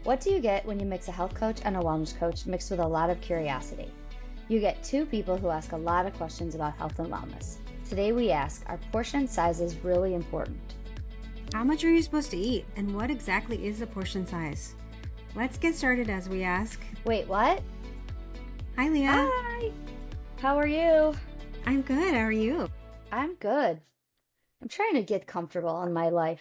What do you get when you mix a health coach and a wellness coach mixed with a lot of curiosity? You get two people who ask a lot of questions about health and wellness. Today we ask, are portion sizes really important? How much are you supposed to eat, and what exactly is a portion size? Let's get started as we ask. Wait, what? Hi, Leah. Hi! How are you? I'm good. How are you? I'm good. I'm trying to get comfortable in my life.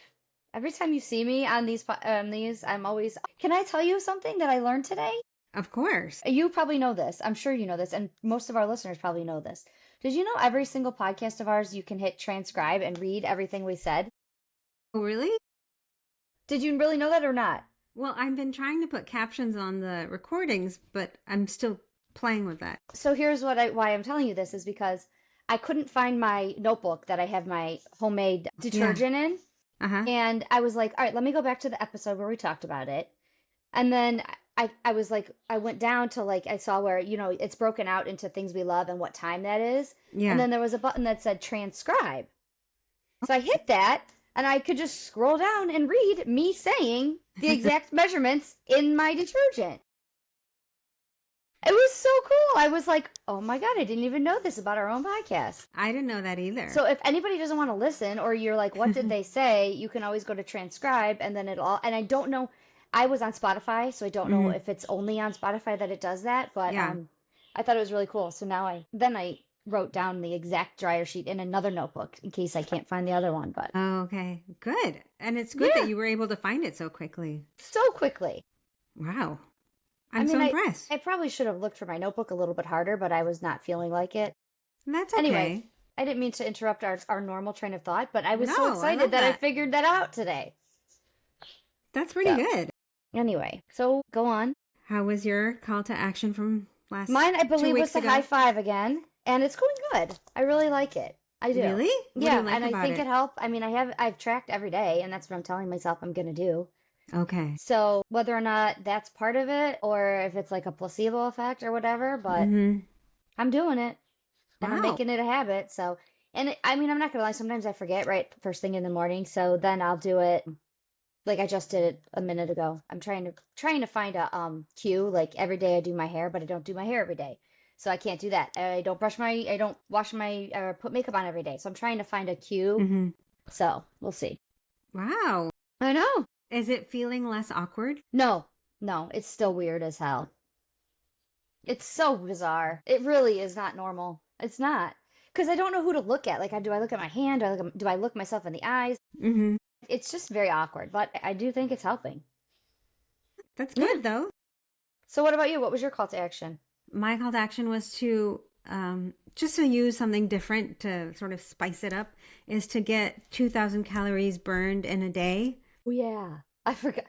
Every time you see me on these, I'm always... Can I tell you something that I learned today? Of course. You probably know this. I'm sure you know this, and most of our listeners probably know this. Did you know every single podcast of ours, you can hit transcribe and read everything we said? Oh, really? Did you really know that or not? Well, I've been trying to put captions on the recordings, but I'm still playing with that. So here's why I'm telling you this is because I couldn't find my notebook that I have my homemade detergent in. Uh-huh. And I was like, all right, let me go back to the episode where we talked about it. And then I was like, I went down to I saw where, it's broken out into things we love and what time that is. Yeah. And then there was a button that said transcribe. So I hit that and I could just scroll down and read me saying the exact measurements in my detergent. It was so cool. I was like, oh my God, I didn't even know this about our own podcast. I didn't know that either. So if anybody doesn't want to listen or you're like, what did they say? You can always go to transcribe and then and I don't know, I was on Spotify, so I don't know if it's only on Spotify that it does that, but I thought it was really cool. So now I wrote down the exact dryer sheet in another notebook in case I can't find the other one. But oh, okay, good. And it's good that you were able to find it so quickly. So quickly. Wow. I'm so impressed. I probably should have looked for my notebook a little bit harder, but I was not feeling like it. That's okay. Anyway, I didn't mean to interrupt our normal train of thought, but I was so excited that I figured that out today. That's pretty good. Anyway, so go on. How was your call to action from last Mine, I believe, was the ago? high five again, and it's going good. I really like it. I do. Really? What Yeah, do you like and about I think it helped. I mean, I've tracked every day, and that's what I'm telling myself I'm going to do. Okay. So whether or not that's part of it, or if it's like a placebo effect or whatever, but I'm doing it, and I'm making it a habit. So, and I'm not going to lie. Sometimes I forget right first thing in the morning. So then I'll do it. Like I just did it a minute ago. I'm trying to find a cue. Like every day I do my hair, but I don't do my hair every day. So I can't do that. I don't wash my, or put makeup on every day. So I'm trying to find a cue. So we'll see. Wow. I know. Is it feeling less awkward? No, it's still weird as hell. It's so bizarre. It really is not normal. It's not. Because I don't know who to look at. Like, do I look at my hand? Do I look myself in the eyes? It's just very awkward, but I do think it's helping. That's good, though. So what about you? What was your call to action? My call to action was to, just to use something different to sort of spice it up, is to get 2,000 calories burned in a day. Oh, yeah. I forgot.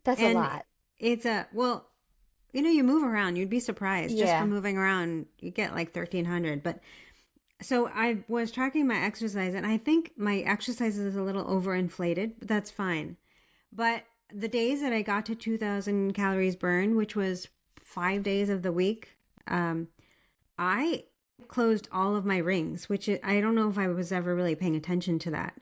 That's a lot. It's you move around. You'd be surprised. Just from moving around, you get like 1,300. But so I was tracking my exercise, and I think my exercise is a little overinflated, but that's fine. But the days that I got to 2,000 calories burned, which was 5 days of the week, I closed all of my rings, which I don't know if I was ever really paying attention to that.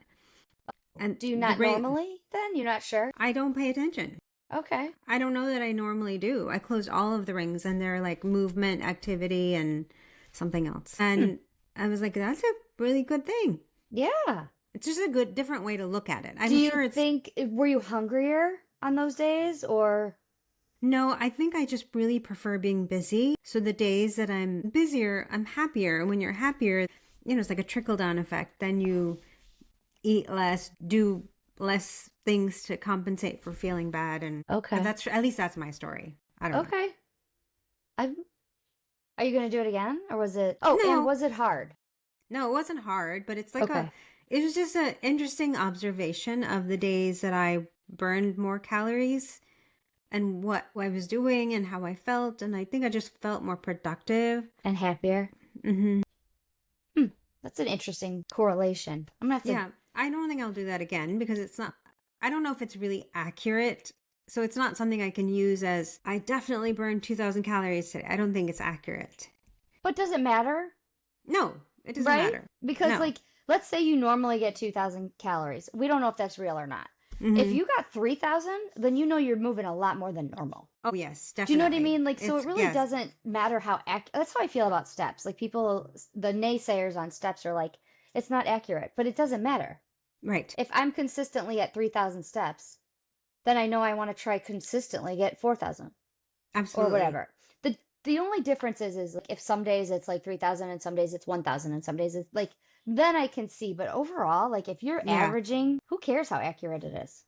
And do you not normally then? You're not sure? I don't pay attention. Okay. I don't know that I normally do. I closed all of the rings, and they're like movement, activity, and something else. And I was like, that's a really good thing. Yeah. It's just a good, different way to look at it. Were you hungrier on those days or? No, I think I just really prefer being busy. So the days that I'm busier, I'm happier. And when you're happier, it's like a trickle-down effect. Then you eat less, do less things to compensate for feeling bad. And okay, at least that's my story. I don't know. Okay. Are you going to do it again, or was it? Oh, no. And was it hard? No, it wasn't hard, but it's like it was just an interesting observation of the days that I burned more calories and what I was doing and how I felt. And I think I just felt more productive and happier. That's an interesting correlation. I'm going to have to. Yeah. I don't think I'll do that again because I don't know if it's really accurate. So it's not something I can use as, I definitely burned 2,000 calories today. I don't think it's accurate. But does it matter? No, it doesn't matter. Because let's say you normally get 2,000 calories. We don't know if that's real or not. If Mm-hmm. you got 3,000, then you know you're moving a lot more than normal. Oh, yes, Do you know what I definitely. mean? Like, so it really Yes, doesn't matter how that's how I feel about steps. Like, people, the naysayers on steps are like, it's not accurate, but it doesn't matter. right. If I'm consistently at 3,000 steps, then I know I want to try consistently get 4,000 or Absolutely. whatever. The only difference is like if some days it's like 3,000 and some days it's 1,000 and some days it's like, then I can see. But overall, like if you're Yeah. averaging, who cares how accurate it is?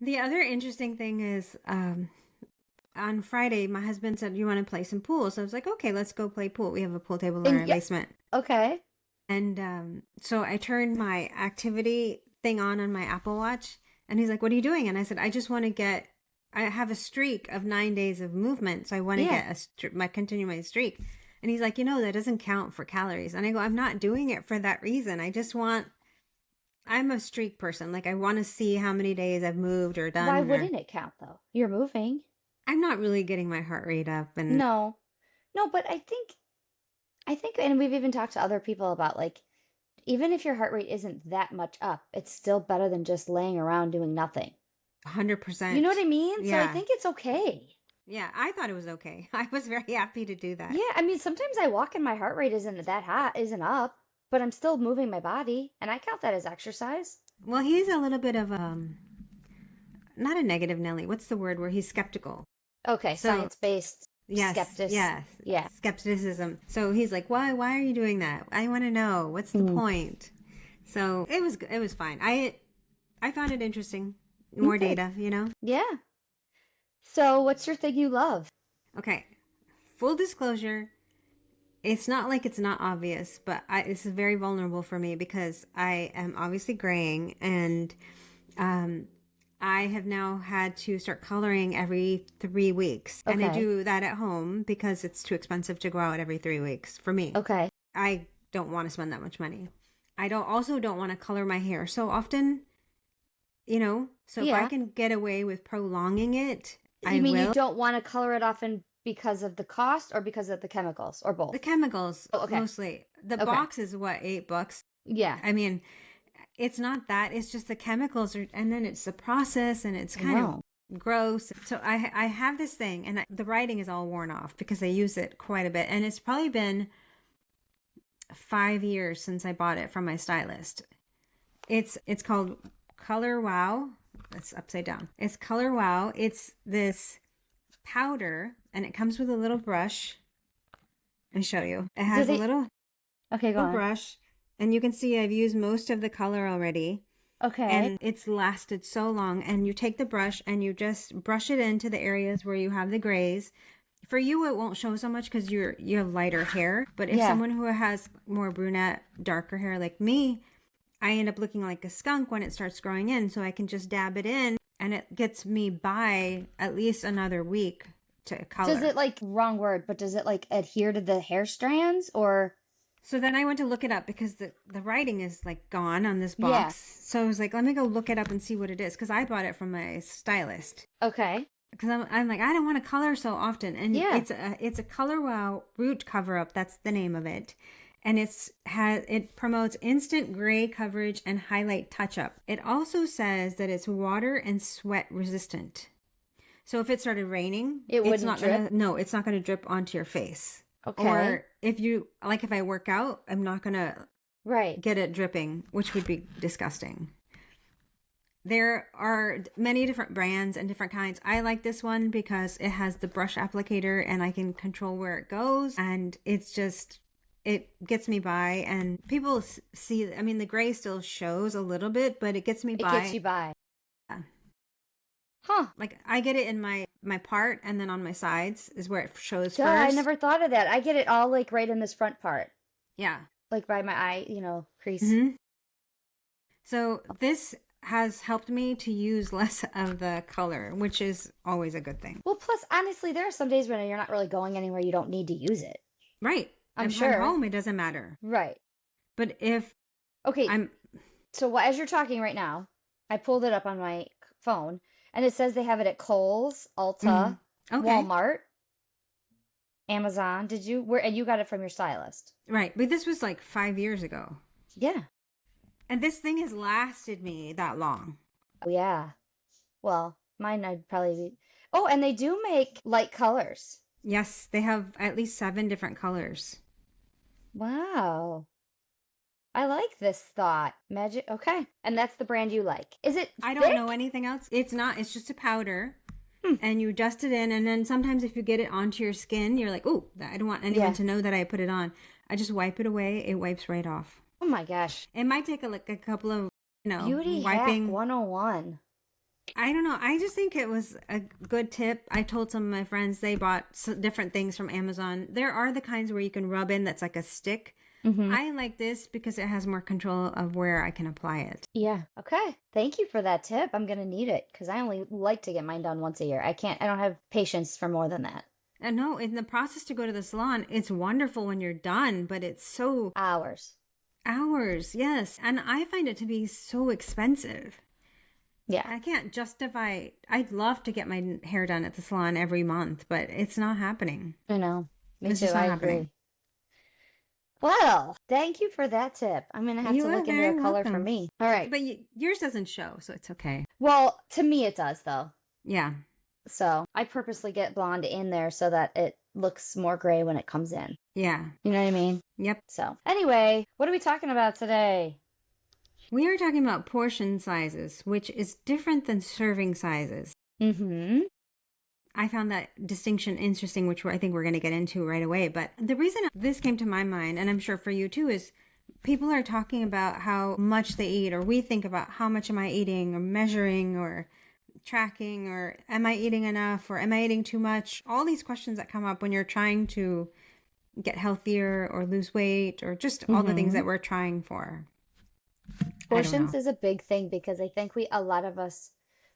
The other interesting thing is on Friday, my husband said, "You want to play some pool?" So I was like, "Okay, let's go play pool." We have a pool table in And our yeah, basement. okay. And so I turned my activity thing on my Apple Watch. And he's like, "What are you doing?" And I said, "I just want to I have a streak of 9 days of movement. So I want to Yeah. get continue my streak." And he's like, "That doesn't count for calories." And I go, "I'm not doing it for that reason. I'm a streak person. Like, I want to see how many days I've moved or Why done, or wouldn't it count though? You're moving. I'm not really getting my heart rate up. And No. No, but and we've even talked to other people about like, even if your heart rate isn't that much up, it's still better than just laying around doing nothing. You know what I 100%. mean? So I Yeah. think it's okay. Yeah. I thought it was okay. I was very happy to do that. Yeah, I mean, sometimes I walk and my heart rate isn't that high, isn't up, but I'm still moving my body, and I count that as exercise. Well, he's a little bit of not a negative Nelly. What's the word where he's skeptical? Okay, So science-based yes, skeptic. yes, Yeah. skepticism. So he's like, why are you doing that? I want to know what's the Mm. point. So it was fine. I found it interesting. More Okay. data. Yeah. So, what's your thing you love? Okay. Full disclosure, it's not like it's not obvious, but this is very vulnerable for me because I am obviously graying, and um, I have now had to start coloring every 3 weeks. And I Okay. do that at home because it's too expensive to go out every 3 weeks for me. Okay. I don't want to spend that much money. I don't want to color my hair so often. So if I Yeah. can get away with prolonging it, I You mean you will. don't want to color it often because of the cost or because of the chemicals or The both? chemicals, Oh, okay. mostly. The Okay. box is what, $8? Yeah. I mean, it's not that. It's just the chemicals, and then it's the process, and it's kind Wow. of gross. So I have this thing, and the writing is all worn off because I use it quite a bit. And it's probably been 5 years since I bought it from my stylist. It's called Color Wow. It's upside down. It's Color Wow. It's this powder, and it comes with a little brush. I'll show you. It Do has a they? little Okay, go on. brush, and you can see I've used most of the color already. Okay. And it's lasted so long. And you take the brush and you just brush it into the areas where you have the grays. For you, it won't show so much because you have lighter hair. But if Yeah. someone who has more brunette, darker hair like me, I end up looking like a skunk when it starts growing in. So I can just dab it in, and it gets me by at least another week to color. Does it like, wrong word, but does it like adhere to the hair strands or? So then I went to look it up because the writing is like gone on this Yeah. box. So I was like, let me go look it up and see what it is, because I bought it from my stylist. Okay. Because I'm like, I don't want to color so often, and Yeah. it's a Color Wow root cover up. That's the name of it, and it promotes instant gray coverage and highlight touch up. It also says that it's water and sweat resistant. So if it started raining, It it's wouldn't not drip? it's not gonna drip onto your face. Okay. Or if I work out, I'm not gonna Right. get it dripping, which would be disgusting. There are many different brands and different kinds. I like this one because it has the brush applicator and I can control where it goes, and it gets me by. And people see, I mean, the gray still shows a little bit, but it gets me It by. gets you by. Yeah. Huh. Like, I get it in my part, and then on my sides is where it shows Duh, first. I never thought of that. I get it all like right in this front part, Yeah. like by my eye, crease. Mm-hmm. So this has helped me to use less of the color, which is always a good thing. Well, plus, honestly, there are some days when you're not really going anywhere, you don't need to use it. Right. I'm If sure. I'm home, it doesn't matter. Right. But if Okay. I'm So as you're talking right now, I pulled it up on my phone, and it says they have it at Kohl's, Ulta, okay, Walmart, Amazon. Did you? And you got it from your stylist? right, but this was like 5 years ago, Yeah. and this thing has lasted me that long. Oh, yeah. Well, mine I'd probably be. Oh, and they do make light colors. Yes, they have at least 7 different colors. Wow. I like this thought. Magic. Okay. And that's the brand you like. Is it I don't know thick? anything else. It's not, it's just a powder. Hmm. And you dust it in, and then sometimes if you get it onto your skin, you're like, oh, I don't want anyone Yeah. to know that I put it on. I just wipe it away. It wipes right off. Oh my gosh. It might take a couple of, Beauty hack wiping. 101. I don't know. I just think it was a good tip. I told some of my friends they bought different things from Amazon. There are the kinds where you can rub in that's like a stick. Mm-hmm. I like this because it has more control of where I can apply it. Yeah. Okay. Thank you for that tip. I'm gonna need it because I only like to get mine done once a year. I don't have patience for more than that. And no, in the process to go to the salon, it's wonderful when you're done, but it's so Hours. hours. Yes. And I find it to be so expensive. Yeah. I can't justify. I'd love to get my hair done at the salon every month, but it's not happening. I know. Me It's too. just I not agree. happening. Well, thank you for that tip. I'm gonna have You to are look into very a color for welcome. me. All right. But yours doesn't show, so it's okay. Well, to me it does though. Yeah. So I purposely get blonde in there so that it looks more gray when it comes in. Yeah. You know what I mean? Yep. So anyway, what are we talking about today? We are talking about portion sizes, which is different than serving sizes. Mm-hmm. I found that distinction interesting, which I think we're going to get into right away. But the reason this came to my mind, and I'm sure for you too, is people are talking about how much they eat, or we think about how much am I eating, or measuring, or tracking, or am I eating enough, or am I eating too much? All these questions that come up when you're trying to get healthier or lose weight, or just all the things that we're trying for. Portions is a big thing because I think a lot of us,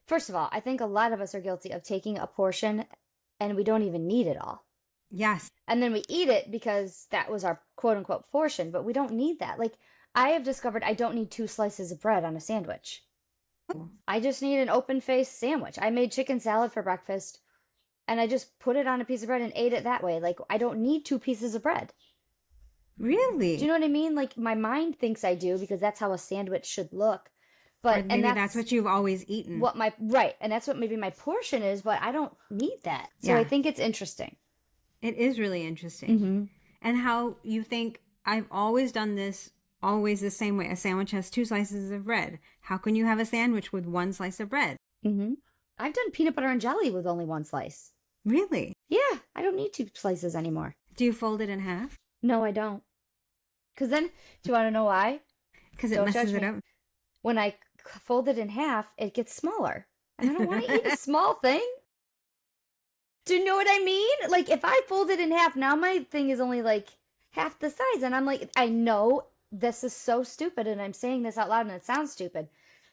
first of all, I think a lot of us are guilty of taking a portion and we don't even need it all. Yes. And then we eat it because that was our quote unquote portion, but we don't need that. Like I have discovered I don't need 2 slices of bread on a sandwich. I just need an open faced sandwich. I made chicken salad for breakfast and I just put it on a piece of bread and ate it that way. Like I don't need 2 pieces of bread. Really? Do you know what I mean? Like my mind thinks I do because that's how a sandwich should look. Or But maybe that's what you've always eaten. what my right, and that's what maybe my portion is, but I don't need that. So Yeah. I think it's interesting. It is really interesting. And how you think I've always done this always the same way. A sandwich has 2 slices of bread. How can you have a sandwich with 1 slice of bread? I've done peanut butter and jelly with only 1 slice. Really? Yeah, I don't need 2 slices anymore. Do you fold it in half? No, I don't. Because then, do you want to know why? Because it Don't messes judge it me. up. When I fold it in half, it gets smaller. And I don't want to eat a small thing. Do you know what I mean? Like, if I fold it in half, now my thing is only like half the size. And I'm like, I know this is so stupid. And I'm saying this out loud and it sounds stupid.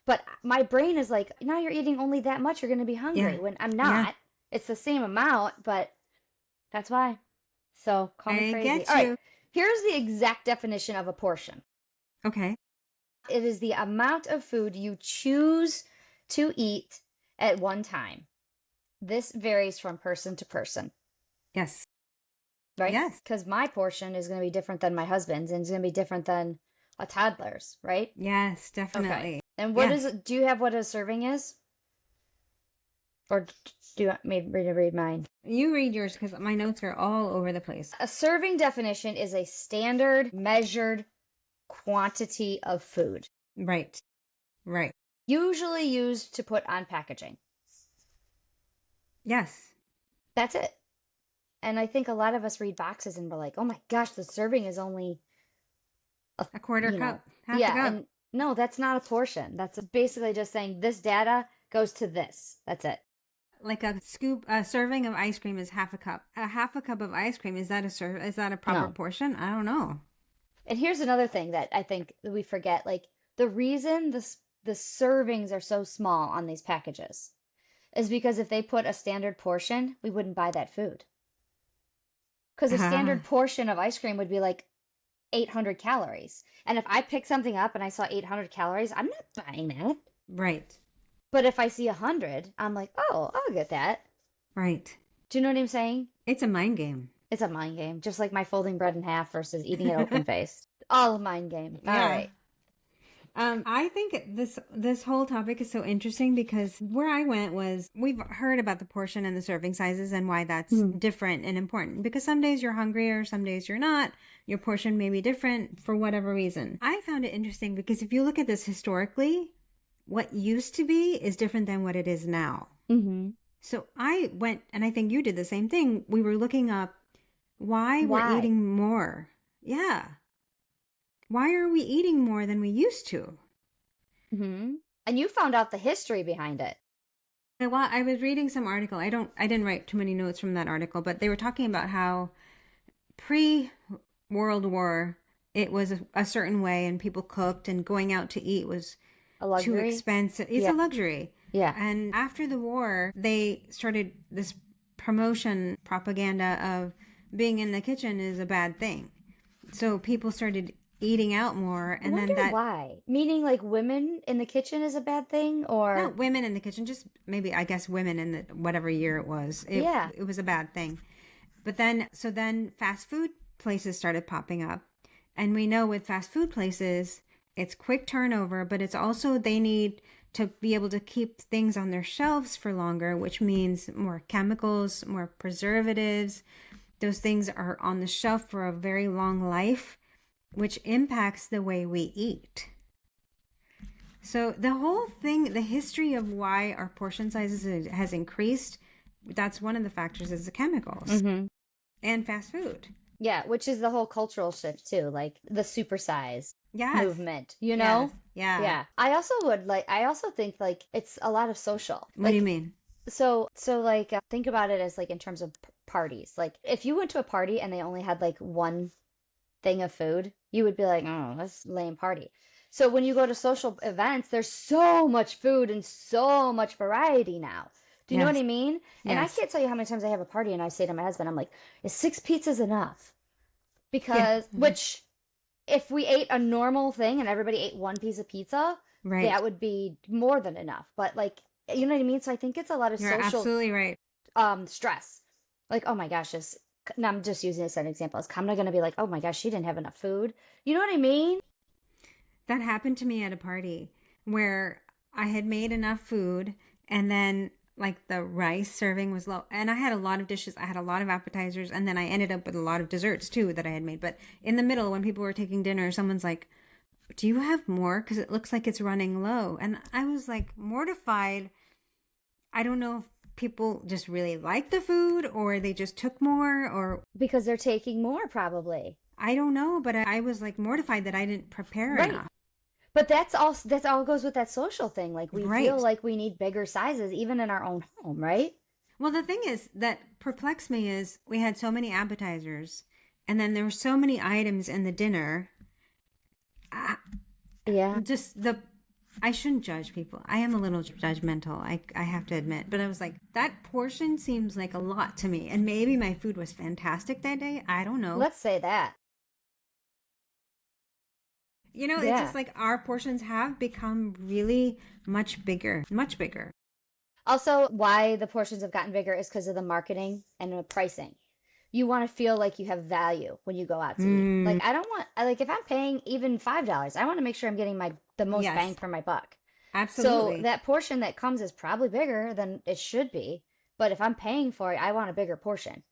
But my brain is like, now you're eating only that much. You're going to be hungry. Yeah. When I'm not. Yeah. It's the same amount, but that's why. So, call me I crazy. get All you. right. Here's the exact definition of a portion. Okay. It is the amount of food you choose to eat at one time. This varies from person to person, Yes. right? Yes. Because my portion is going to be different than my husband's and it's going to be different than a toddler's, right? Yes, definitely. Okay. And what Yes. is it? Do you have what a serving is? Or do you want me to read mine? You read yours because my notes are all over the place. A serving definition is a standard measured quantity of food, Right. Right. usually used to put on packaging. Yes. That's it. And I think a lot of us read boxes and we're like, oh my gosh, the serving is only A quarter you know, cup. Half yeah, a cup. and no, that's not a portion. That's basically just saying this data goes to this. That's it. Like a serving of ice cream is half a cup. A half a cup of ice cream, is that a proper No. portion? I don't know. And here's another thing that I think that we forget. Like the reason the servings are so small on these packages is because if they put a standard portion, we wouldn't buy that food. Because a standard portion of ice cream would be like 800 calories. And if I pick something up and I saw 800 calories, I'm not buying that. Right. But if I see 100, I'm like, oh, I'll get that. Right. Do you know what I'm saying? It's a mind game. It's a mind game, just like my folding bread in half versus eating it open faced. All a mind game. All right. I think this whole topic is so interesting because where I went was we've heard about the portion and the serving sizes and why that's different and important because some days you're hungrier, some days you're not. Your portion may be different for whatever reason. I found it interesting because if you look at this historically, what used to be is different than what it is now. Mm-hmm. So I went, and I think you did the same thing. We were looking up why we're eating more. Yeah. Why are we eating more than we used to? Mm-hmm. And you found out the history behind it. Well, I was reading some article. I didn't write too many notes from that article, but they were talking about how pre-World War, it was a certain way and people cooked and going out to eat was too expensive. It's a luxury. Yeah. And after the war, they started this promotion propaganda of being in the kitchen is a bad thing. So people started eating out more, and then why? Meaning like women in the kitchen is a bad thing, or not women in the kitchen, just maybe I guess women in the whatever year it was. It was a bad thing. But then fast food places started popping up, and we know with fast food places, it's quick turnover, but it's also they need to be able to keep things on their shelves for longer, which means more chemicals, more preservatives. Those things are on the shelf for a very long life, which impacts the way we eat. So the whole thing, the history of why our portion sizes has increased, that's one of the factors is the chemicals and fast food. Yeah, which is the whole cultural shift too, like the supersize movement, you know? Yes. Yeah. I also think like it's a lot of social. What do you mean? So like think about it as like in terms of parties. Like if you went to a party and they only had like one thing of food, you would be like, oh, that's a lame party. So when you go to social events, there's so much food and so much variety now. Do you know what I mean? And I can't tell you how many times I have a party and I say to my husband, I'm like, is 6 pizzas enough? Because, which, if we ate a normal thing and everybody ate one piece of pizza, that would be more than enough. But like, you know what I mean? So I think it's a lot of You're social absolutely right. Stress. Like, oh my gosh, I'm just using this as an example. Is Kamna going to be like, oh my gosh, she didn't have enough food? You know what I mean? That happened to me at a party where I had made enough food and then like the rice serving was low. And I had a lot of dishes. I had a lot of appetizers. And then I ended up with a lot of desserts too that I had made. But in the middle, when people were taking dinner, someone's like, do you have more? Because it looks like it's running low. And I was like mortified. I don't know if people just really like the food or they just took more or because they're taking more probably. I don't know, but I was like mortified that I didn't prepare enough. But that's all goes with that social thing. Like we feel like we need bigger sizes even in our own home, right? Well, the thing is that perplexed me is we had so many appetizers and then there were so many items in the dinner. I shouldn't judge people. I am a little judgmental, I have to admit. But I was like, that portion seems like a lot to me. And maybe my food was fantastic that day. I don't know. Let's say that. You know, it's just like our portions have become really much bigger, much bigger. Also, why the portions have gotten bigger is because of the marketing and the pricing. You want to feel like you have value when you go out to eat. Like I don't want, like if I'm paying even $5, I want to make sure I'm getting the most bang for my buck. Absolutely. So that portion that comes is probably bigger than it should be. But if I'm paying for it, I want a bigger portion.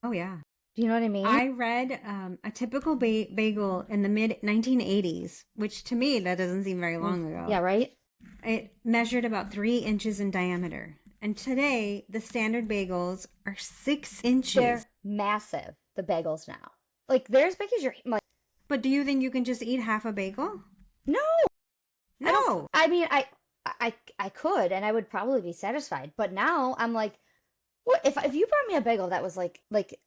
Oh yeah. Do you know what I mean? I read a typical bagel in the mid 1980s, which to me that doesn't seem very long ago. Yeah, right. It measured about 3 inches in diameter. And today, the standard bagels are 6 inches. They're massive, the bagels now. Like, they're as big as your... Like, but do you think you can just eat half a bagel? No. No. I mean, I could, and I would probably be satisfied. But now, I'm like, what if you brought me a bagel that was like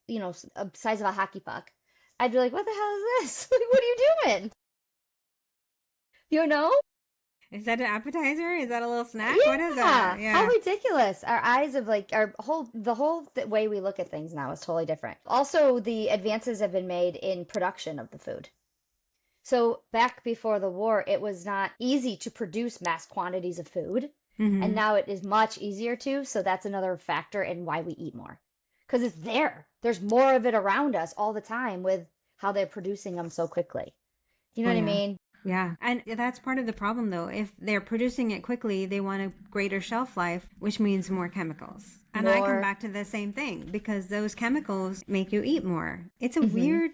you know, a size of a hockey puck, I'd be like, what the hell is this? Like, what are you doing? You know? Is that an appetizer? Is that a little snack? Yeah. What is that? Yeah. How ridiculous. Our eyes have like the whole way we look at things now is totally different. Also, the advances have been made in production of the food. So back before the war, it was not easy to produce mass quantities of food. Mm-hmm. And now it is much easier to. So that's another factor in why we eat more. Because it's there. There's more of it around us all the time with how they're producing them so quickly. You know what I mean? Yeah. And that's part of the problem, though. If they're producing it quickly, they want a greater shelf life, which means more chemicals. And I come More. back to the same thing because those chemicals make you eat more. It's a Hmm. weird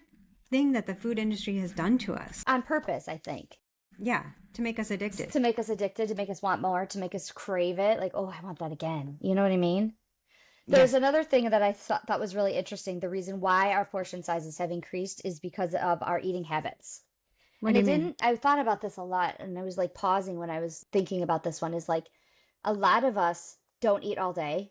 thing that the food industry has done to us. On purpose, I think. Yeah. To make us addicted. To make us addicted, to make us want more, to make us crave it. Like, oh, I want that again. You know what I mean? There's Yes. another thing that I thought was really interesting. The reason why our portion sizes have increased is because of our eating habits. What And do it you mean? didn't, I thought about this a lot, and I was like pausing when I was thinking about this one, is like a lot of us don't eat all day,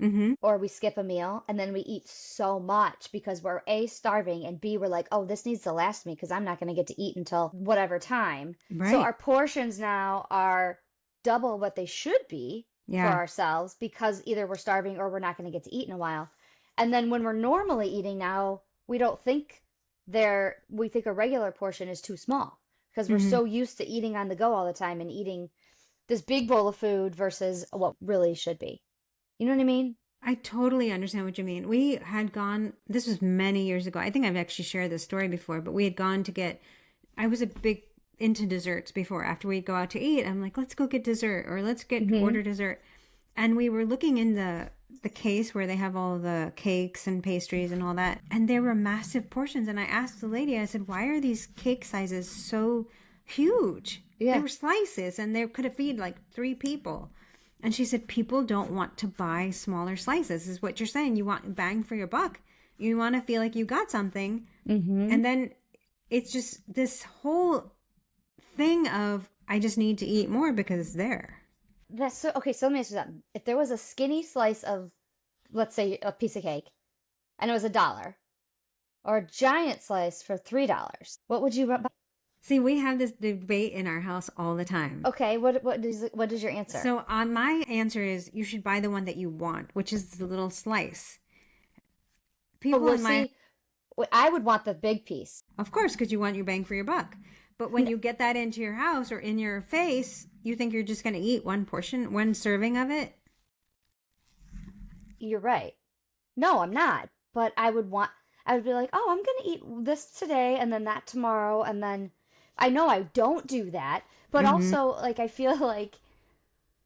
Mm-hmm. or we skip a meal, and then we eat so much because we're A, starving, and B, we're like, oh, this needs to last me because I'm not going to get to eat until whatever time. So Right. our portions now are double what they should be for Yeah. ourselves because either we're starving or we're not going to get to eat in a while. And then when we're normally eating now, we don't think we think a regular portion is too small because we're Mm-hmm. so used to eating on the go all the time and eating this big bowl of food versus what really should be. You know what I mean? I totally understand what you mean. We had gone, this was many years ago. I think I've actually shared this story before, but we had gone to get, I was a big into desserts before. After we'd go out to eat, I'm like, let's go get dessert or let's get Hmm. order dessert. And we were looking in the case where they have all the cakes and pastries and all that. And there were massive portions. And I asked the lady, I said, why are these cake sizes so huge? They Yeah. were slices and they could have feed like 3 people. And she said, people don't want to buy smaller slices, is what you're saying. You want bang for your buck. You want to feel like you got something. Hmm. And then it's just this whole thing of, I just need to eat more because it's there. That's so okay. So let me ask you something. If there was a skinny slice of, let's say, a piece of cake, and it was $1, or a giant slice for $3, what would you buy? See, we have this debate in our house all the time. Okay, what is your answer? So my answer is you should buy the one that you want, which is the little slice. Oh, People well, in my, see, I would want the big piece. of course, because you want your bang for your buck. But when N- you get that into your house or in your face, you think you're just going to eat one portion, one serving of it. You're right. No, I'm not. But I would be like, oh, I'm gonna eat this today and then that tomorrow, and then I know I don't do that, but Mm-hmm. also like I feel like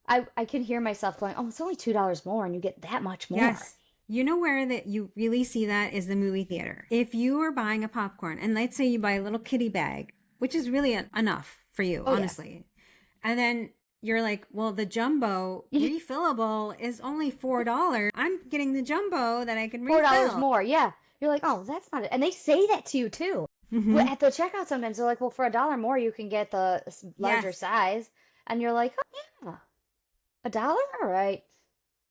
I can hear myself going, oh, it's only $2 more, and you get that much more. Yes. You know where that you really see that is the movie theater. If you are buying a popcorn, and let's say you buy a little kitty bag, which is really enough for you, Oh yeah. honestly, and then you're like, well, the jumbo refillable is only $4. I'm getting the jumbo that I can $4 refill. more. Yeah. You're like, oh, that's not it. And they say that to you too. Mm-hmm. At the checkout sometimes they're like, well, for $1 more you can get the larger Yes. size. And you're like, oh yeah. $1? All right. Yes.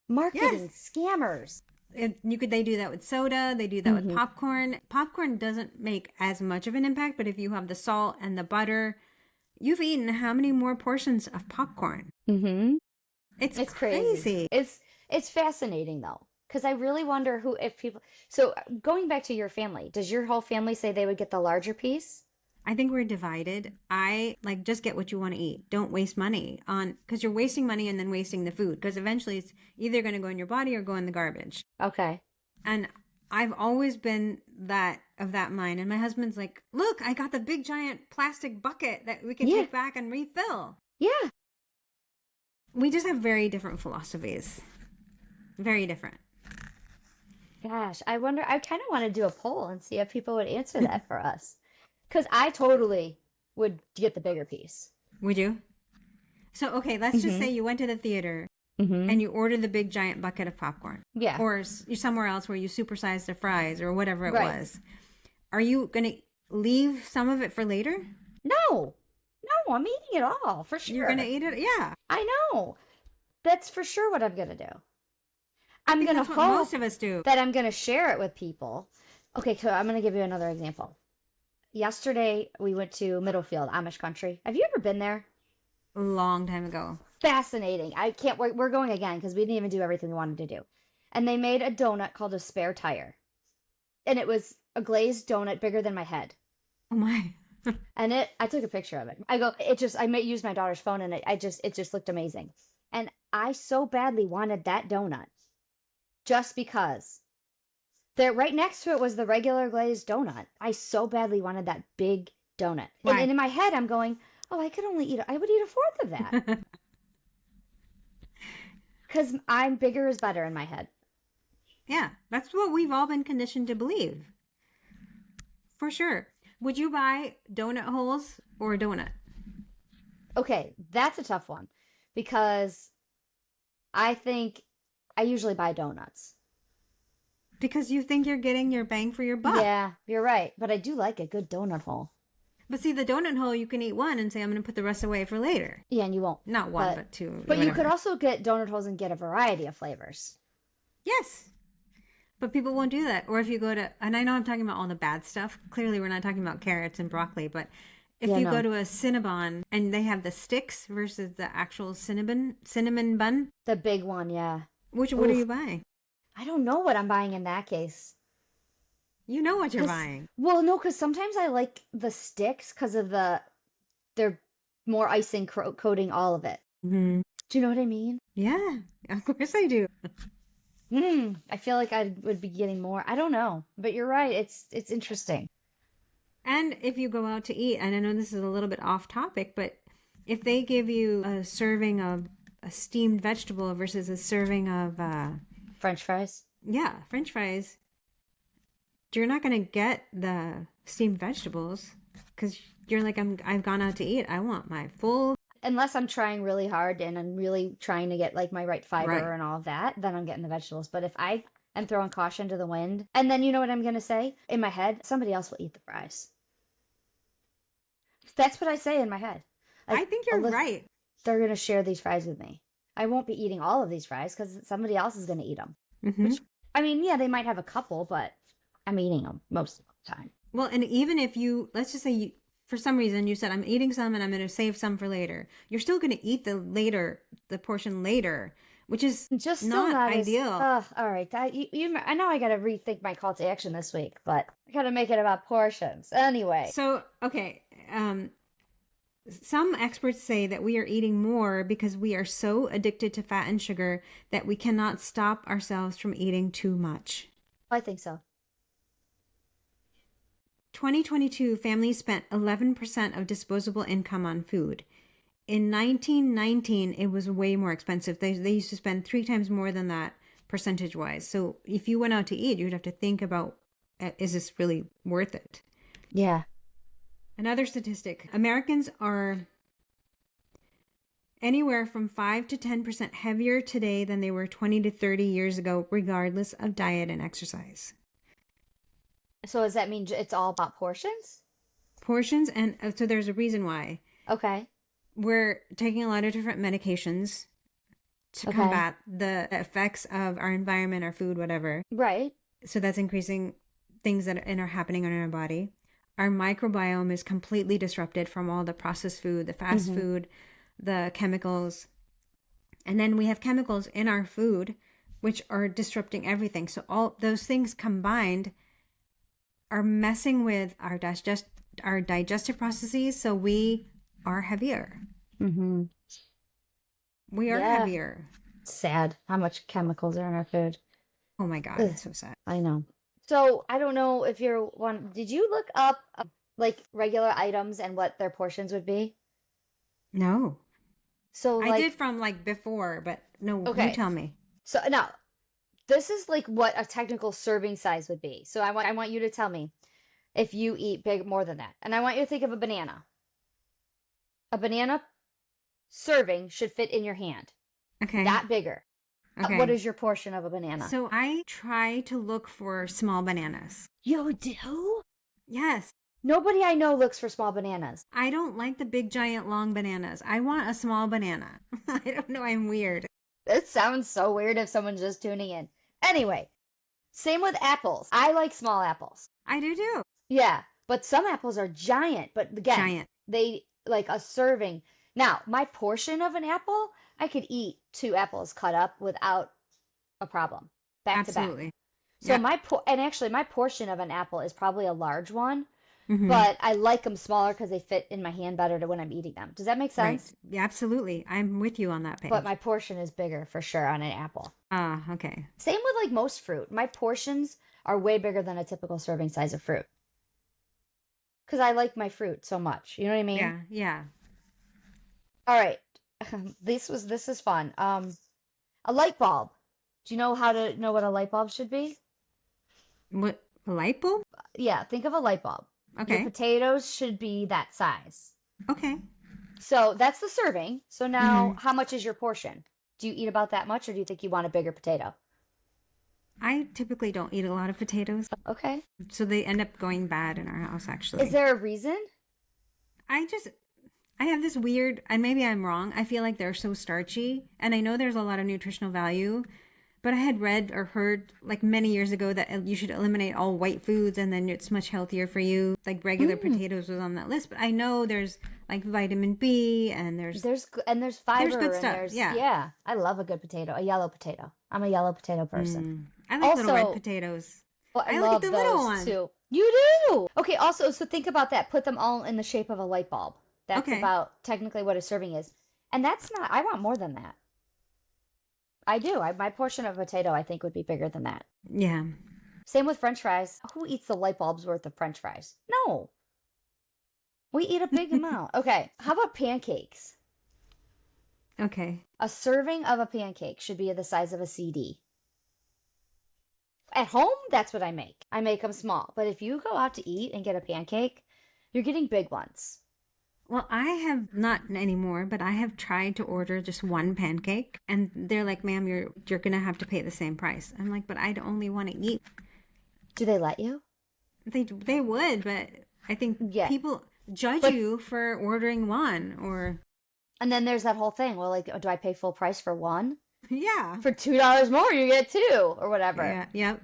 Marketing scammers. They do that with soda. They do that with Hmm. popcorn. Popcorn doesn't make as much of an impact, but if you have the salt and the butter, you've eaten how many more portions of popcorn? Hmm. It's It's crazy. crazy. It's fascinating though, because I really wonder who if people. So going back to your family, does your whole family say they would get the larger piece? I think we're divided. I like just get what you want to eat. Don't waste money on because you're wasting money and then wasting the food because eventually it's either going to go in your body or go in the garbage. Okay. And I've always been that mind. And my husband's like, look, I got the big giant plastic bucket that we can Yeah. take back and refill. Yeah. We just have very different philosophies. Very different. Gosh, I wonder. I kind of want to do a poll and see if people would answer that for us. Because I totally would get the bigger piece. Would you? So, okay, let's just Hmm. say you went to the theater Hmm. and you ordered the big giant bucket of popcorn. Yeah. Or somewhere else where you supersized the fries or whatever it Right. was. Are you going to leave some of it for later? No. No, I'm eating it all for You're going to sure. eat it? Yeah. I know. That's for sure what I'm gonna do. I I'm think gonna that's what most hope of us do. that I'm gonna share it with people. Okay, so I'm gonna give you another example. Yesterday we went to Middlefield, Amish country. Have you ever been there? A long time ago. Fascinating. I can't wait. We're going again because we didn't even do everything we wanted to do. And they made a donut called a spare tire. And it was a glazed donut bigger than my head. Oh my. And I took a picture of it. I may use my daughter's phone and it just looked amazing. And I so badly wanted that donut just because there right next to it was the regular glazed donut. I so badly wanted that big donut. And Why? in my head, I'm going, oh, I would eat a fourth of that. Because I'm bigger is better in my head. Yeah, that's what we've all been conditioned to believe. For sure. Would you buy donut holes or a donut? Okay, that's a tough one because I think I usually buy donuts. Because you think you're getting your bang for your buck. Yeah, you're right. But I do like a good donut hole. But see, the donut hole, you can eat one and say, I'm going to put the rest away for later. Yeah, and you won't. Not one, but two. But whatever. You could also get donut holes and get a variety of flavors. Yes. But people won't do that. Or if you go to, and I know I'm talking about all the bad stuff. Clearly, we're not talking about carrots and broccoli. But if you go to a Cinnabon and they have the sticks versus the actual cinnamon bun. The big one, yeah. What are you buying? I don't know what I'm buying in that case. You know what you're buying. Well, no, because sometimes I like the sticks because of they're more icing coating all of it. Mm-hmm. Do you know what I mean? Yeah, of course I do. I feel like I would be getting more. I don't know, but you're right. It's interesting. And if you go out to eat, and I know this is a little bit off topic, but if they give you a serving of a steamed vegetable versus a serving of French fries? Yeah, French fries. You're not going to get the steamed vegetables because you're like, I've gone out to eat. I want my full. Unless I'm trying really hard and I'm really trying to get like my right fiber and all of that, then I'm getting the vegetables. But if I am throwing caution to the wind, and then you know what I'm going to say? In my head, somebody else will eat the fries. That's what I say in my head. Like, I think you're right. They're going to share these fries with me. I won't be eating all of these fries because somebody else is going to eat them. Mm-hmm. Which, I mean, yeah, they might have a couple, but I'm eating them most of the time. Well, and even if let's just say for some reason you said, I'm eating some and I'm going to save some for later. You're still going to eat the portion later, which is just not ideal. All right. I know I got to rethink my call to action this week, but I got to make it about portions. Anyway. So, okay. Some experts say that we are eating more because we are so addicted to fat and sugar that we cannot stop ourselves from eating too much. I think so. 2022, families spent 11% of disposable income on food. In 1919, it was way more expensive. They used to spend 3 times more than that percentage-wise. So if you went out to eat, you'd have to think about, is this really worth it? Yeah. Another statistic, Americans are anywhere from 5 to 10% heavier today than they were 20 to 30 years ago, regardless of diet and exercise. So does that mean it's all about portions? Portions, and so there's a reason why. Okay. We're taking a lot of different medications to combat the effects of our environment, our food, whatever. Right. So that's increasing things that are happening in our body. Our microbiome is completely disrupted from all the processed food, the fast food, the chemicals. And then we have chemicals in our food, which are disrupting everything. So all those things combined are messing with our digestive processes. So we are heavier. Mm-hmm. We are heavier. Sad how much chemicals are in our food. Oh my God, it's so sad. I know. So I don't know if you're one. Did you look up like regular items and what their portions would be? No. So I did from like before, but no. You tell me. So now, this is like what a technical serving size would be. So I want you to tell me if you eat more than that, and I want you to think of a banana. A banana serving should fit in your hand. Okay. Not bigger. Okay. What is your portion of a banana? So I try to look for small bananas. You do? Yes. Nobody I know looks for small bananas. I don't like the big, giant, long bananas. I want a small banana. I don't know. I'm weird. It sounds so weird if someone's just tuning in. Anyway, same with apples. I like small apples. I do too. Yeah, but some apples are giant. But again, they like a serving. Now, my portion of an apple, I could eat 2 apples cut up without a problem. Back to back. So yep. My portion of an apple is probably a large one. Mm-hmm. But I like them smaller because they fit in my hand better when I'm eating them. Does that make sense? Right. Yeah, absolutely. I'm with you on that page. But my portion is bigger for sure on an apple. Okay. Same with like most fruit. My portions are way bigger than a typical serving size of fruit. because I like my fruit so much. You know what I mean? Yeah, yeah. All right. This is fun. A light bulb. Do you know how to know what a light bulb should be? What, a light bulb? Yeah, think of a light bulb. Your Okay. potatoes should be that size. Okay. So that's the serving. So now, Hmm. how much is your portion? Do you eat about that much, or do you think you want a bigger potato? I typically don't eat a lot of potatoes, Okay. so they end up going bad in our house, Is actually. there a reason? I just, I have this weird, and maybe I'm wrong. I feel like they're so starchy, and I know there's a lot of nutritional value, but I had read or heard like many years ago that you should eliminate all white foods and then it's much healthier for you. Like regular Mm. potatoes was on that list, but I know there's like vitamin B and There's there's fiber good and stuff. there's Yeah. yeah. I love a good potato, a yellow potato. I'm a yellow potato person. I like little red Also, potatoes. well, I I like love the little those ones. too. You do. Okay, also, so think about that. Put them all in the shape of a light bulb. That's Okay. about technically what a serving is. And that's not, I want more than that. I do. My portion of potato, I think, would be bigger than that. Yeah. Same with French fries. Who eats the light bulb's worth of French fries? No. We eat a big amount. Okay, how about pancakes? Okay. A serving of a pancake should be the size of a CD. At home, that's what I make. I make them small. But if you go out to eat and get a pancake, you're getting big ones. Well, I have not anymore, but I have tried to order just one pancake, and they're like, "Ma'am, you're gonna have to pay the same price." I'm like, "But I'd only want to eat." Do they let you? They would, but I think Yeah. people judge But you for ordering one, or and then there's that whole thing. Well, like, do I pay full price for one? yeah, For $2 more, you get two or whatever. yeah, yep.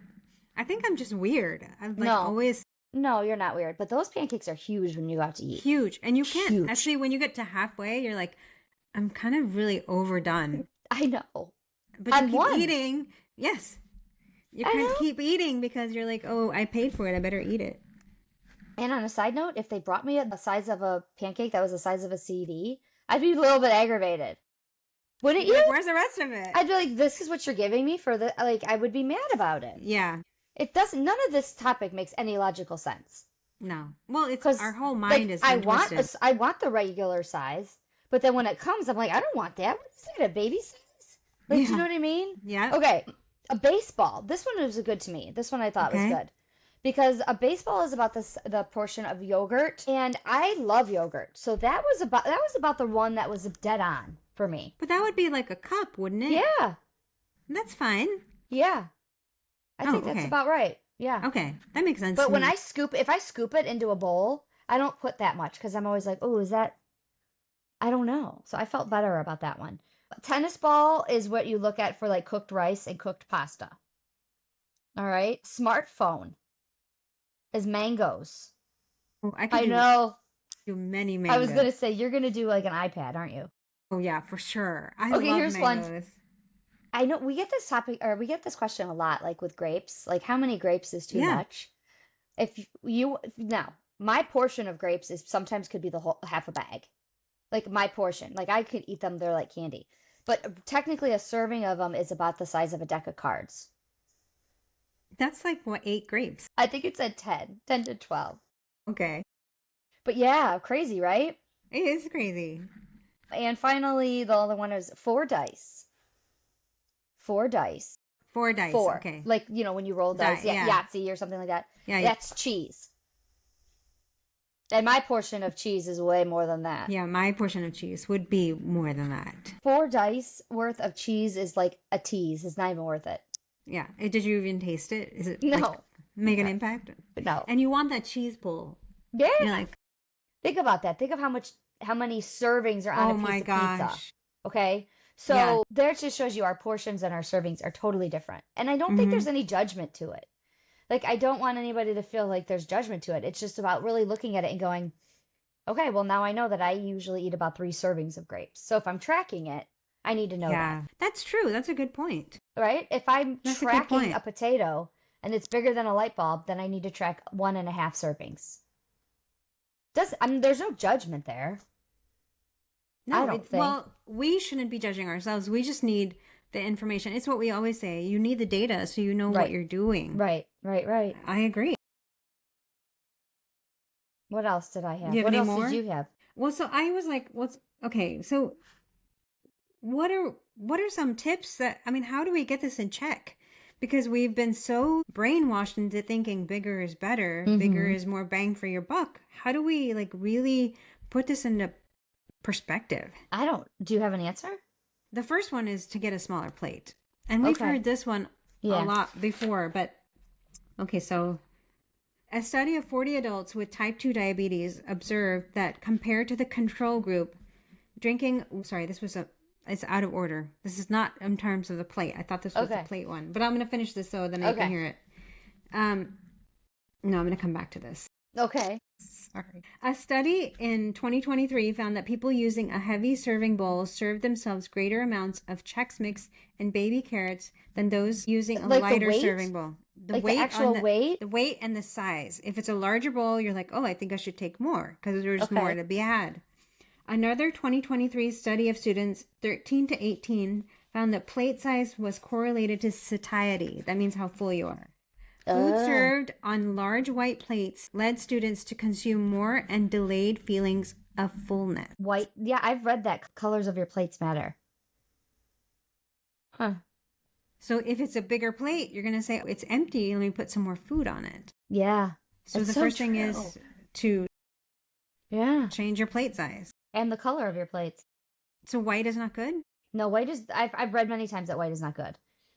I think I'm just weird. I'm like No, always no, you're not weird. But those pancakes are huge when you go out to eat. huge, and you can't Huge. actually when you get to halfway, you're like, I'm kind of really overdone, I know. but you On keep one. eating. Yes, you I can't know. keep eating because you're like, oh, I paid for it, I better eat it. And on a side note, if they brought me the size of a pancake that was the size of a CD, I'd be a little bit aggravated. Wouldn't You'd be like, you? where's the rest of it? I'd be like, this is what you're giving me for the, like, I would be mad about it. Yeah, It doesn't, none of this topic makes any logical sense. no. Well, it's Because, our whole mind like, is I been want twisted. I want the regular size, but then when it comes, I'm like, I don't want that. What is that, a baby size? Like, do you Yeah, know what I mean? yeah. Okay, a baseball. This one was good to me. This one I thought was Okay. good. Because a baseball is about the portion of yogurt, and I love yogurt. So that was about the one that was dead on for me. But that would be like a cup, wouldn't it? Yeah, That's fine. yeah. I Oh, think that's okay. about right. Yeah. Okay, that makes sense But to when me. if I scoop it into a bowl, I don't put that much because I'm always like, oh, is that? I don't know. So I felt better about that one. Tennis ball is what you look at for like cooked rice and cooked pasta. All right. Smartphone is mangoes. Oh, I I could know. do many I was mangoes. gonna say you're gonna do like an iPad, aren't you? Oh yeah, for sure. I Okay, love here's one. mangoes. I know we get this topic or we get this question a lot, like with grapes. Like how many grapes is too Yeah, much? If you now, my portion of grapes is sometimes could be the whole half a bag. Like my portion. Like I could eat them, they're like candy. But technically a serving of them is about the size of a deck of cards. that's like what, 8 grapes? I think it said 10 to 12. Okay, But yeah, crazy, right? it is crazy. And finally, the other one is four dice. Four dice. 4 dice. Four. Okay. Like, when you roll dice, Yeah. Yahtzee or something like that. Yeah. That's cheese. And my portion of cheese is way more than that. Yeah. My portion of cheese would be more than that. Four dice worth of cheese is like a tease. It's not even worth it. Yeah. Did you even taste it? Is it like No. make an impact? No. And you want that cheese pull? Yeah. You're like, Think about that. Think of how many servings are on oh a piece my of pizza. gosh. Okay? So Yeah. there just shows you our portions and our servings are totally different. And I don't think Mm-hmm. there's any judgment to it. Like I don't want anybody to feel like there's judgment to it. It's just about really looking at it and going, okay, well now I know that I usually eat about 3 servings of grapes. So if I'm tracking it, I need to know Yeah. That's true. That's a good point. that, right? If I'm That's a good tracking point. a potato and it's bigger than a light bulb, then I need to track 1.5 servings. There's no judgment there. No, I don't think. well, we shouldn't be judging ourselves. We just need the information. It's what we always say. You need the data so you know what Right. you're doing. Right. I agree. What else did I Do have? you have What any else more? did you have? Well, so I was like, what's okay, so what are some tips that, I mean, how do we get this in check? Because we've been so brainwashed into thinking bigger is better, bigger is more bang for your buck. How do we like really put this into perspective? Do you have an answer? The first one is to get a smaller plate. And we've Okay. heard this one Yeah. a lot before, but okay, so a study of 40 adults with type 2 diabetes observed that compared to the control group, it's out of order. This is not in terms of the plate. I thought this was the plate one, but I'm going to finish this so then I can hear it. No, I'm going to come back to this. Okay. Sorry. A study in 2023 found that people using a heavy serving bowl served themselves greater amounts of Chex Mix and baby carrots than those using a lighter serving bowl. The weight and the size. If it's a larger bowl, you're like, oh, I think I should take more because there's more to be had. Another 2023 study of students 13 to 18 found that plate size was correlated to satiety. That means how full you are. Food served on large white plates led students to consume more and delayed feelings of fullness. White. Yeah, I've read that colors of your plates matter. Huh. So if it's a bigger plate, you're going to say, it's empty. Let me put some more food on it. Yeah. So the first thing is to change your plate size. And the color of your plates. So white is not good? No, white is, I've read many times that white is not good.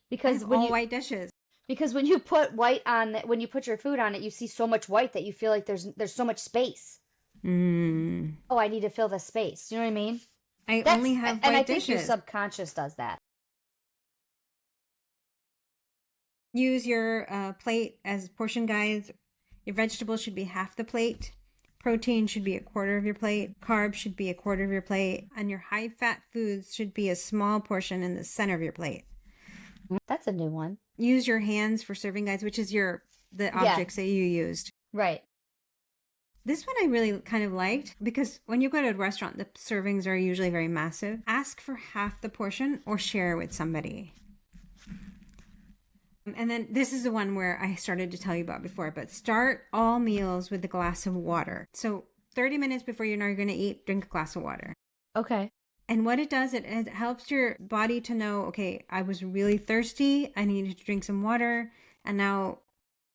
Because white dishes. Because when you put white on, when you put your food on it, you see so much white that you feel like there's so much space. Oh, I need to fill the space. You know what I mean? I only have white dishes. And I think your subconscious does that. Use your plate as portion guides. Your vegetables should be half the plate. Protein should be a quarter of your plate. Carbs should be a quarter of your plate. And your high-fat foods should be a small portion in the center of your plate. That's a new one. Use your hands for serving guides, which is the objects that you used. Right. This one I really kind of liked because when you go to a restaurant, the servings are usually very massive. Ask for half the portion or share with somebody. And then this is the one where I started to tell you about before, but start all meals with a glass of water. So 30 minutes before you know you're going to eat, drink a glass of water. Okay. And what it does, it helps your body to know, okay, I was really thirsty. I needed to drink some water. And now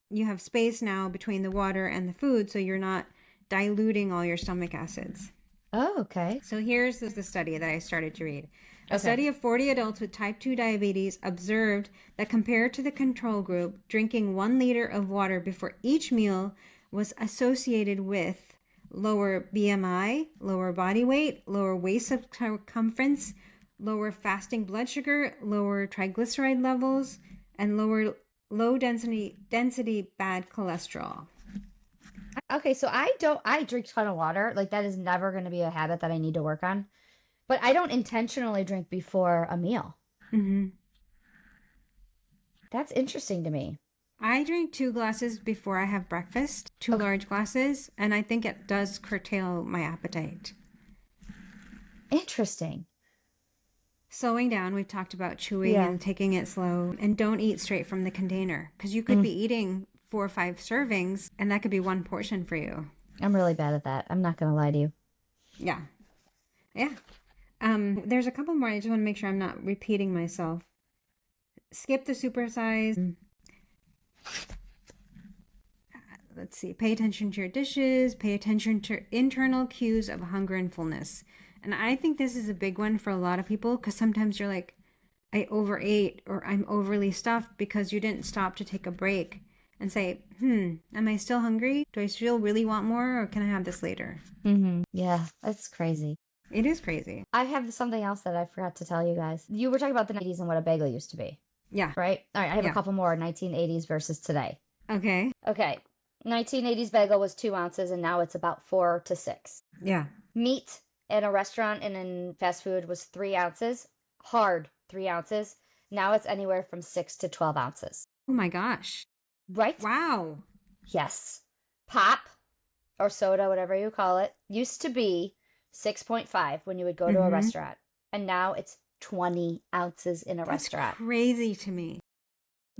you have space now between the water and the food, so you're not diluting all your stomach acids. Oh, okay. So here's the study that I started to read. A study of 40 adults with type 2 diabetes observed that compared to the control group, drinking 1 liter of water before each meal was associated with lower BMI, lower body weight, lower waist circumference, lower fasting blood sugar, lower triglyceride levels, and low density bad cholesterol. Okay, so I drink a ton of water. Like that is never going to be a habit that I need to work on. But I don't intentionally drink before a meal. Mm-hmm. That's interesting to me. I drink 2 glasses before I have breakfast, 2 large glasses, and I think it does curtail my appetite. Interesting. Slowing down, we've talked about chewing and taking it slow, and don't eat straight from the container because you could be eating 4 or 5 servings and that could be 1 portion for you. I'm really bad at that. I'm not going to lie to you. Yeah. Yeah. There's a couple more. I just want to make sure I'm not repeating myself. Skip the supersize. Let's see. Pay attention to your dishes. Pay attention to internal cues of hunger and fullness. And I think this is a big one for a lot of people because sometimes you're like, I overate or I'm overly stuffed because you didn't stop to take a break and say, am I still hungry? Do I still really want more or can I have this later? Mm-hmm. Yeah, that's crazy. It is crazy. I have something else that I forgot to tell you guys. You were talking about the 90s and what a bagel used to be. Yeah. Right? All right, I have a couple more 1980s versus today. Okay. 1980s bagel was 2 ounces and now it's about 4 to 6. Yeah. Meat in a restaurant and in fast food was 3 ounces. Hard 3 ounces. Now it's anywhere from 6 to 12 ounces. Oh my gosh. Right? Wow. Yes. Pop or soda, whatever you call it, used to be 6.5 when you would go to a restaurant. And now it's 20 ounces in a restaurant. Crazy to me.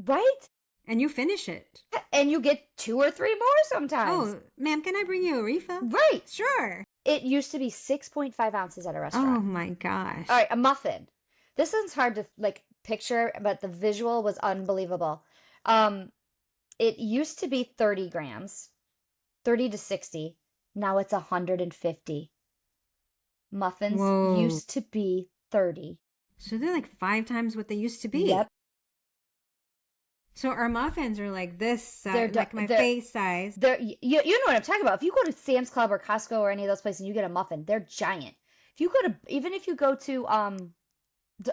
Right? And you finish it. And you get 2 or 3 more sometimes. Oh, ma'am, can I bring you a refill? Right. Sure. It used to be 6.5 ounces at a restaurant. Oh my gosh. All right, a muffin. This one's hard to like picture, but the visual was unbelievable. It used to be 30 grams, 30 to 60. Now it's 150. Muffins Whoa. used to be 30. So they're like 5 times what they used to be. Yep. So our muffins are like this size, like my face size. You know what I'm talking about. If you go to Sam's Club or Costco or any of those places and you get a muffin, they're giant. Even if you go to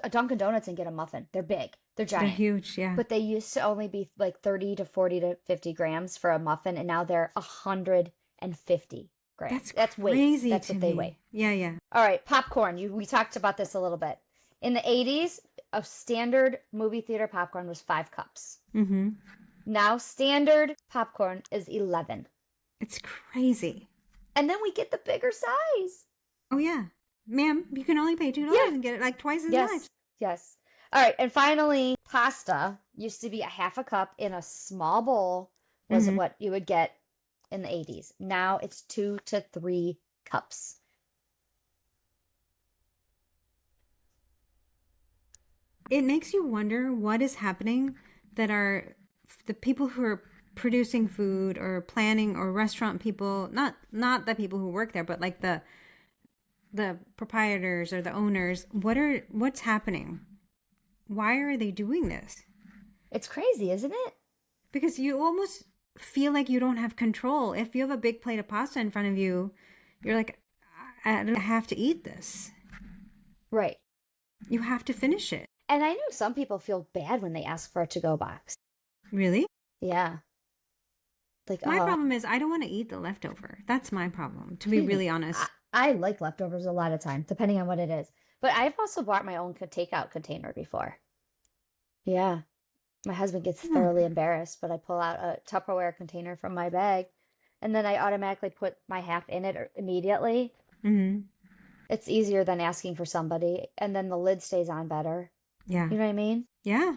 Dunkin' Donuts and get a muffin, they're big. They're giant. They're huge, yeah. But they used to only be like 30 to 40 to 50 grams for a muffin, and now they're 150 grams. That's crazy. Weight. That's what they weigh. Yeah, yeah. All right, popcorn. We talked about this a little bit. In the 80s, a standard movie theater popcorn was 5 cups. Mm-hmm. Now standard popcorn is 11. It's crazy. And then we get the bigger size. Oh, yeah. Ma'am, you can only pay $2 and get it like twice as much. Yes. All right. And finally, pasta used to be a half a cup in a small bowl was what you would get in the 80s. Now it's 2 to 3 cups. It makes you wonder what is happening that are the people who are producing food or planning or restaurant people, not the people who work there, but like the proprietors or the owners. What's happening? Why are they doing this? It's crazy, isn't it? Because you almost feel like you don't have control. If you have a big plate of pasta in front of you, you're like, I have to eat this. Right. You have to finish it. And I know some people feel bad when they ask for a to-go box. Really? Yeah. Like my problem is I don't want to eat the leftover. That's my problem, to be really honest. I like leftovers a lot of times, depending on what it is. But I've also bought my own takeout container before. Yeah. My husband gets thoroughly embarrassed, but I pull out a Tupperware container from my bag, and then I automatically put my half in it immediately. Mm-hmm. It's easier than asking for somebody, and then the lid stays on better. Yeah. You know what I mean? Yeah.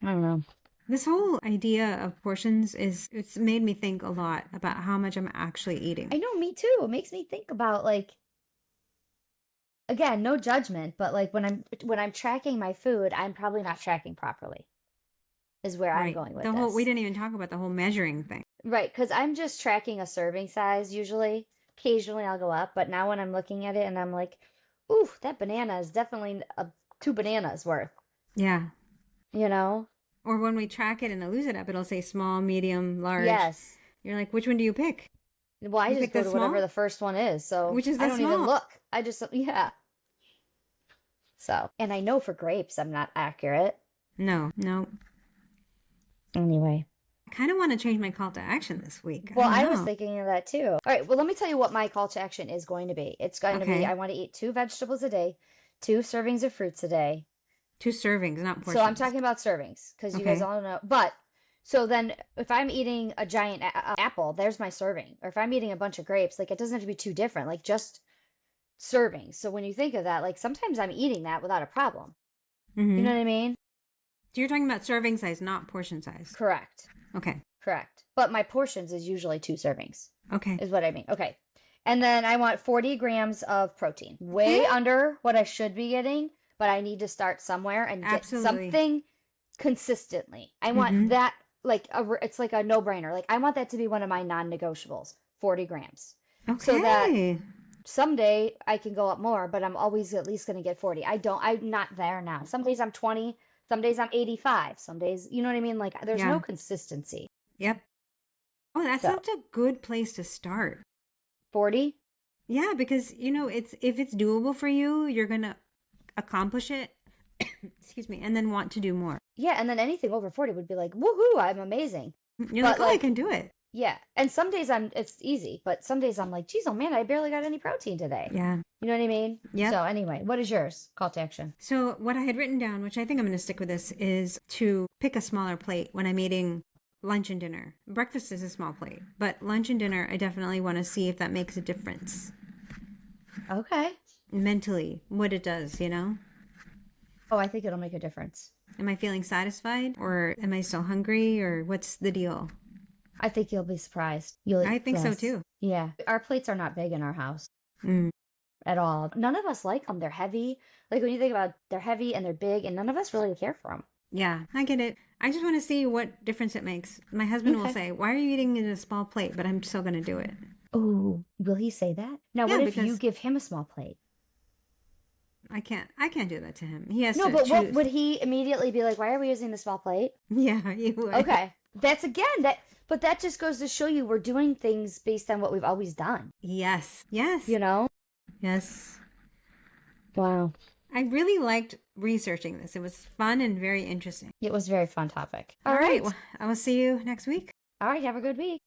I don't know. This whole idea of portions it's made me think a lot about how much I'm actually eating. I know, me too. It makes me think about like, again, no judgment, but like when I'm tracking my food, I'm probably not tracking properly. Is where I'm going with this. We didn't even talk about the whole measuring thing. Right, because I'm just tracking a serving size usually. Occasionally I'll go up, but now when I'm looking at it and I'm like, ooh, that banana is definitely 2 bananas worth. Yeah. You know? Or when we track it and lose it up, it'll say small, medium, large. Yes. You're like, which one do you pick? Well, I just go to whatever the first one is. So which is I don't small? even look. I just, yeah. So, and I know for grapes I'm not accurate. No. Anyway. I kind of want to change my call to action this week. Well, I was thinking of that too. All right, well, let me tell you what my call to action is going to be. It's going to be, I want to eat 2 vegetables a day, 2 servings of fruits a day. 2 servings, not portions. So I'm talking about servings because you guys all know. But so then if I'm eating a giant apple, there's my serving. Or if I'm eating a bunch of grapes, like it doesn't have to be too different, like just servings. So when you think of that, like sometimes I'm eating that without a problem. Mm-hmm. You know what I mean? So you're talking about serving size, not portion size. Correct. Okay. Correct. But my portions is usually 2 servings. Okay. Is what I mean. Okay. And then I want 40 grams of protein. Way under what I should be getting. But I need to start somewhere and get something consistently. I want that, like, it's like a no-brainer. Like, I want that to be one of my non-negotiables, 40 grams. Okay. So that someday I can go up more, but I'm always at least going to get 40. I'm not there now. Some days I'm 20, some days I'm 85, some days, you know what I mean? Like, there's no consistency. Yep. Oh, that's such a good place to start. 40? Yeah, because, if it's doable for you, you're going to accomplish it, excuse me, and then want to do more. Yeah, and then anything over 40 would be like, woohoo, I'm amazing. You're like, I can do it. Yeah, and some days it's easy, but some days I'm like, geez, oh man, I barely got any protein today. Yeah. You know what I mean? Yeah. So anyway, what is yours? Call to action. So what I had written down, which I think I'm going to stick with this, is to pick a smaller plate when I'm eating lunch and dinner. Breakfast is a small plate, but lunch and dinner, I definitely want to see if that makes a difference. Okay. Mentally, what it does, Oh, I think it'll make a difference. Am I feeling satisfied or am I still hungry or what's the deal? I think you'll be surprised. I think so Yes. too. Yeah. Our plates are not big in our house Mm. at all. None of us like them. They're heavy. Like when you think about it, they're heavy and they're big, and none of us really care for them. Yeah, I get it. I just want to see what difference it makes. My husband will Okay. say, "Why are you eating in a small plate?" But I'm still going to do it. Oh, will he say that? Now, Yeah, what if you because give him a small plate? I can't do that to him. He has No, to but what choose. would he immediately be like, why are we using the small plate? Yeah, you would. Okay. That's again that but that just goes to show you we're doing things based on what we've always done. Yes. Yes. You know? Yes. Wow. I really liked researching this. It was fun and very interesting. It was a very fun topic. All All right. right. Well, I will see you next week. All right, have a good week.